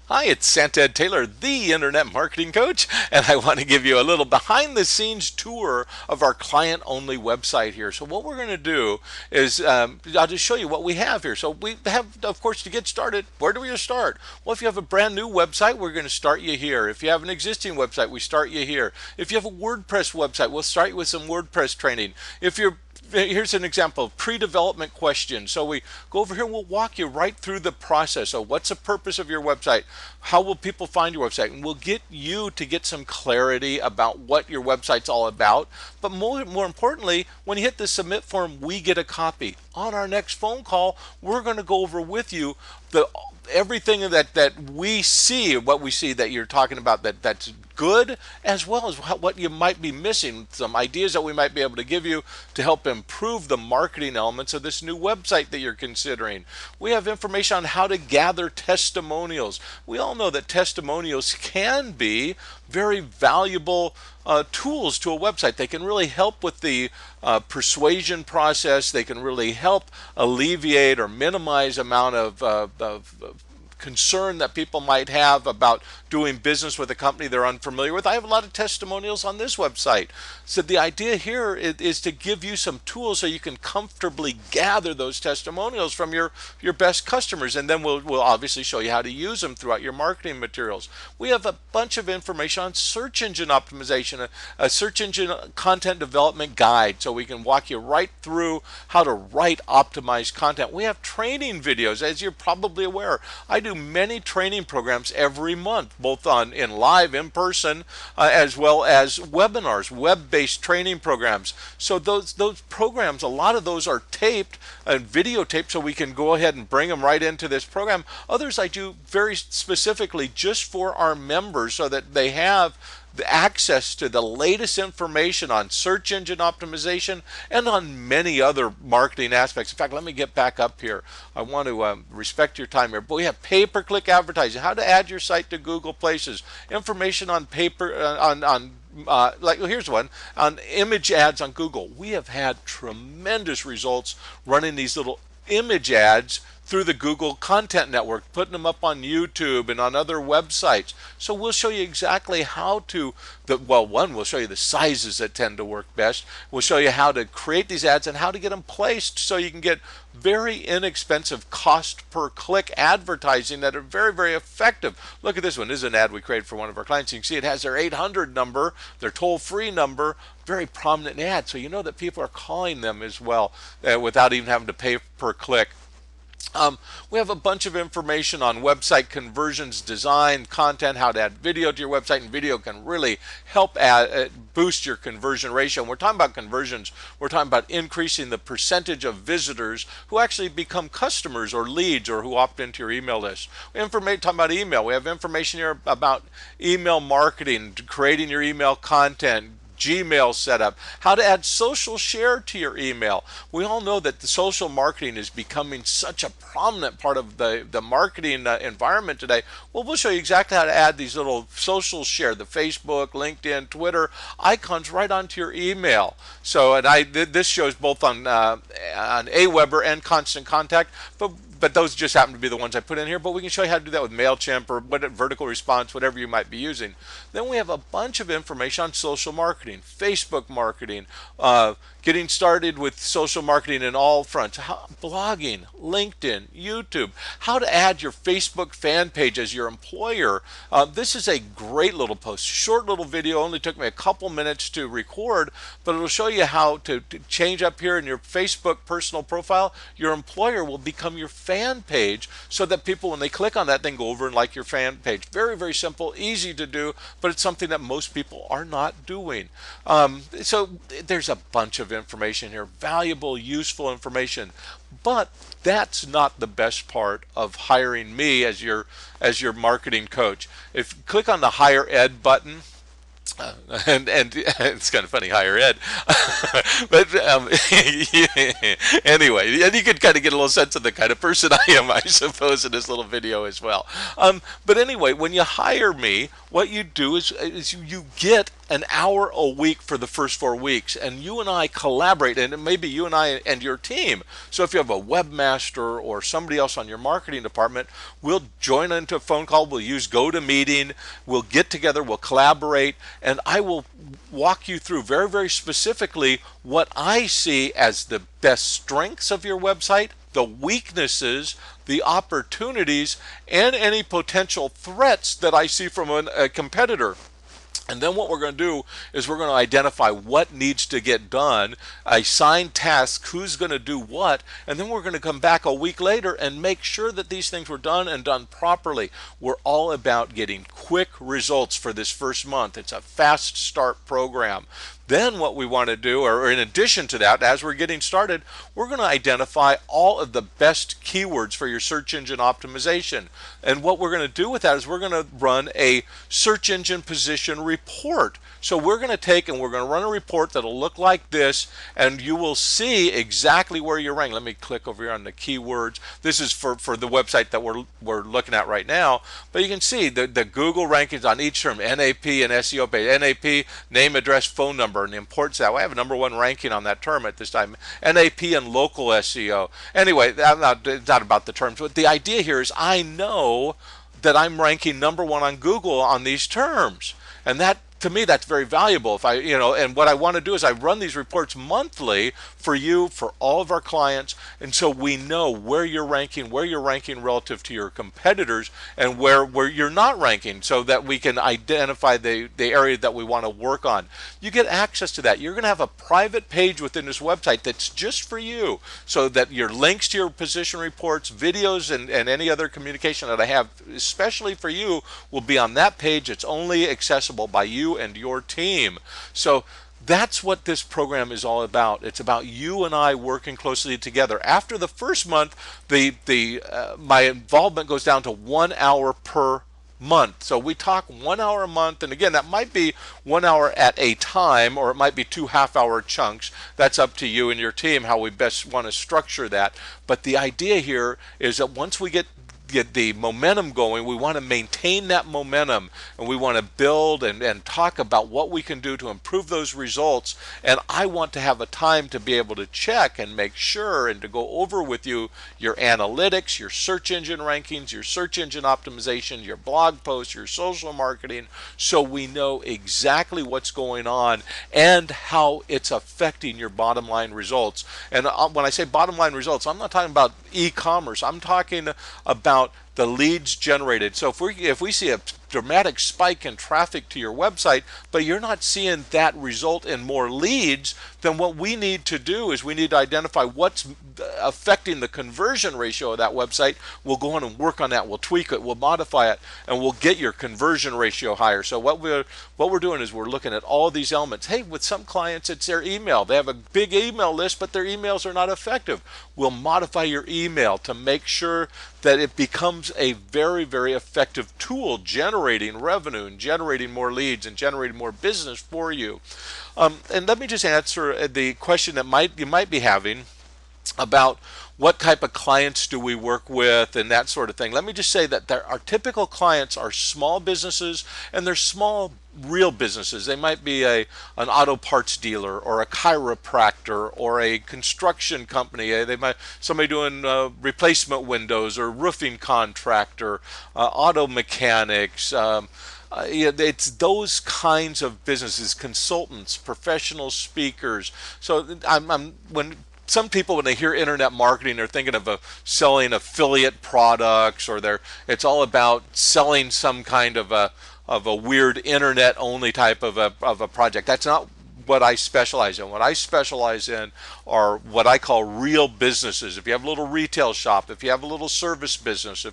Hi, it's Santa Ed Taylor, the Internet Marketing Coach, and I want to give you a little behind the scenes tour of our client only website here. So, what we're going to do is I'll just show you what we have here. So, we have, of course, to get started, where do we start? Well, if you have a brand new website, we're going to start you here. If you have an existing website, we start you here. If you have a WordPress website, we'll start you with some WordPress training. If you're Here's an example of pre-development questions. So we go over here and we'll walk you right through the process. So what's the purpose of your website? How will people find your website? And we'll get you to get some clarity about what your website's all about. But more importantly, when you hit the submit form, we get a copy. On our next phone call, we're going to go over with you the everything that we see, what we see that you're talking about that's good, as well as what you might be missing, some ideas that we might be able to give you to help improve the marketing elements of this new website that you're considering. We have information on how to gather testimonials. We all know that testimonials can be very valuable tools to a website. They can really help with the persuasion process. They can really help alleviate or minimize amount of concern that people might have about doing business with a company they're unfamiliar with. I have a lot of testimonials on this website. So the idea here is to give you some tools so you can comfortably gather those testimonials from your best customers, and then we'll obviously show you how to use them throughout your marketing materials. We have a bunch of information on search engine optimization, a search engine content development guide, so we can walk you right through how to write optimized content. We have training videos, as you're probably aware. I do many training programs every month, both in live, in person, as well as webinars, web-based training programs. So those programs, a lot of those are taped and videotaped, so we can go ahead and bring them right into this program. Others I do very specifically just for our members, so that they have the access to the latest information on search engine optimization and on many other marketing aspects. In fact, let me get back up here. I want to respect your time here. But we have pay-per-click advertising, how to add your site to Google Places, information on like here's one on image ads on Google. We have had tremendous results running these little image ads through the Google Content Network, putting them up on YouTube and on other websites. So we'll show you exactly how to, one, we'll show you the sizes that tend to work best. We'll show you how to create these ads and how to get them placed so you can get very inexpensive cost per click advertising that are very, very effective. Look at this one. This is an ad we created for one of our clients. You can see it has their 800 number, their toll-free number, very prominent ad. So you know that people are calling them as well without even having to pay per click. We have a bunch of information on website conversions, design, content, how to add video to your website, and video can really help boost your conversion ratio. And we're talking about conversions. We're talking about increasing the percentage of visitors who actually become customers or leads or who opt into your email list. Talking about email. We have information here about email marketing, creating your email content, Gmail setup, how to add social share to your email. We all know that the social marketing is becoming such a prominent part of the marketing environment today. Well, we'll show you exactly how to add these little social share, the Facebook, LinkedIn, Twitter icons right onto your email. So, and this shows both on Aweber and Constant Contact, but those just happen to be the ones I put in here. But we can show you how to do that with MailChimp or vertical response, whatever you might be using. Then we have a bunch of information on social marketing, Facebook marketing, getting started with social marketing in all fronts, blogging, LinkedIn, YouTube, how to add your Facebook fan page as your employer. This is a great little post, short little video, only took me a couple minutes to record, but it'll show you how to change up here in your Facebook personal profile. Your employer will become your fan page so that people, when they click on that, then go over and like your fan page. Very, very simple, easy to do, but it's something that most people are not doing. So there's a bunch of information here, valuable, useful information. But that's not the best part of hiring me as your marketing coach. If you click on the Higher Ed button, and it's kind of funny, higher ed, but anyway, and you could kind of get a little sense of the kind of person I am, I suppose, in this little video as well. But anyway, when you hire me, what you do is you get an hour a week for the first 4 weeks, and you and I collaborate, and it may be you and I and your team. So if you have a webmaster or somebody else on your marketing department, we'll join into a phone call, we'll use GoToMeeting, we'll get together, we'll collaborate, and I will walk you through very, very specifically what I see as the best strengths of your website, the weaknesses, the opportunities, and any potential threats that I see from a competitor. And then what we're going to do is we're going to identify what needs to get done, assign tasks, who's going to do what, and then we're going to come back a week later and make sure that these things were done and done properly. We're all about getting quick results for this first month. It's a fast start program. Then what we want to do, or in addition to that, as we're getting started, we're going to identify all of the best keywords for your search engine optimization. And what we're going to do with that is we're going to run a search engine position report. So we're going to take and we're going to run a report that'll look like this, and you will see exactly where you're ranked. Let me click over here on the keywords. This is for the website that we're looking at right now. But you can see the Google rankings on each term, NAP and SEO page. NAP, name, address, phone number, and the importance of that. We have a #1 ranking on that term at this time. NAP and local SEO. Anyway, it's not about the terms, but the idea here is I know that I'm ranking #1 on Google on these terms. And that, to me, that's very valuable. If and what I want to do is I run these reports monthly for you, for all of our clients, and so we know where you're ranking relative to your competitors, and where you're not ranking, so that we can identify the area that we want to work on. You get access to that. You're going to have a private page within this website that's just for you, so that your links to your position reports, videos, and any other communication that I have, especially for you, will be on that page. It's only accessible by you and your team. So that's what this program is all about. It's about you and I working closely together. After the first month, my involvement goes down to 1 hour per month. So we talk 1 hour a month, and again, that might be 1 hour at a time, or it might be 2 half-hour chunks. That's up to you and your team how we best want to structure that. But the idea here is that once we get the momentum going, we want to maintain that momentum, and we want to build and talk about what we can do to improve those results. And I want to have a time to be able to check and make sure and to go over with you your analytics, your search engine rankings, your search engine optimization, your blog posts, your social marketing, so we know exactly what's going on and how it's affecting your bottom line results. And when I say bottom line results, I'm not talking about e-commerce. I'm talking about the leads generated. So if we see a dramatic spike in traffic to your website, but you're not seeing that result in more leads, then what we need to do is we need to identify what's affecting the conversion ratio of that website. We'll go on and work on that. We'll tweak it, we'll modify it, and we'll get your conversion ratio higher. So what we're doing is we're looking at all these elements. Hey, with some clients, it's their email. They have a big email list, but their emails are not effective. We'll modify your email to make sure that it becomes a very, very effective tool generating revenue and generating more leads and generating more business for you. And let me just answer the question that you might be having about what type of clients do we work with and that sort of thing. Let me just say that our typical clients are small businesses, and they're small real businesses. They might be an auto parts dealer or a chiropractor or a construction company. They might somebody doing replacement windows, or roofing contractor, auto mechanics. It's those kinds of businesses, consultants, professional speakers. So when some people, when they hear internet marketing, they're thinking of selling affiliate products, or it's all about selling some kind of a weird internet only type of a project. That's not what I specialize in. What I specialize in are what I call real businesses. If you have a little retail shop, if you have a little service business,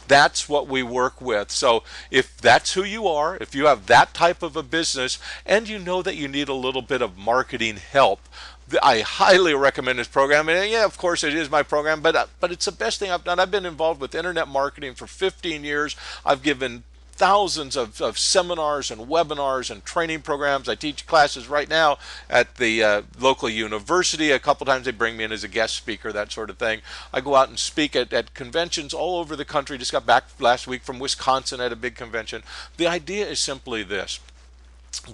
that's what we work with. So if that's who you are, if you have that type of a business, and you know that you need a little bit of marketing help, I highly recommend this program. And yeah, of course it is my program, but it's the best thing I've done. I've been involved with internet marketing for 15 years. I've given thousands of seminars and webinars and training programs. I teach classes right now at the local university. A couple times they bring me in as a guest speaker, that sort of thing. I go out and speak at conventions all over the country. Just got back last week from Wisconsin at a big convention. The idea is simply this.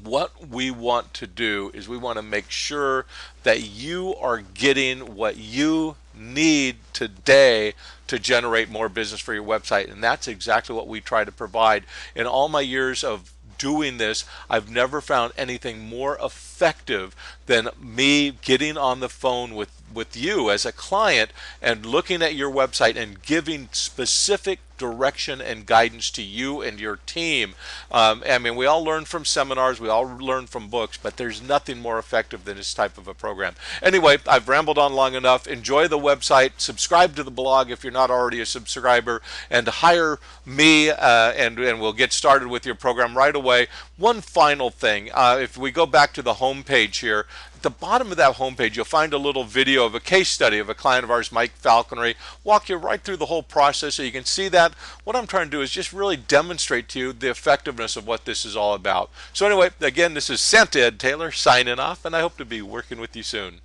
what we want to do is we want to make sure that you are getting what you need today to generate more business for your website. And that's exactly what we try to provide. In all my years of doing this, I've never found anything more effective than me getting on the phone with you as a client and looking at your website and giving specific direction and guidance to you and your team. I mean, we all learn from seminars, we all learn from books, but there's nothing more effective than this type of a program. Anyway, I've rambled on long enough. Enjoy the website, subscribe to the blog if you're not already a subscriber, and hire me, and we'll get started with your program right away. One final thing, if we go back to the home page here, at the bottom of that homepage, you'll find a little video of a case study of a client of ours, Mike Falconry. Walk you right through the whole process so you can see that. What I'm trying to do is just really demonstrate to you the effectiveness of what this is all about. So anyway, again, this is Santa Ed Taylor signing off, and I hope to be working with you soon.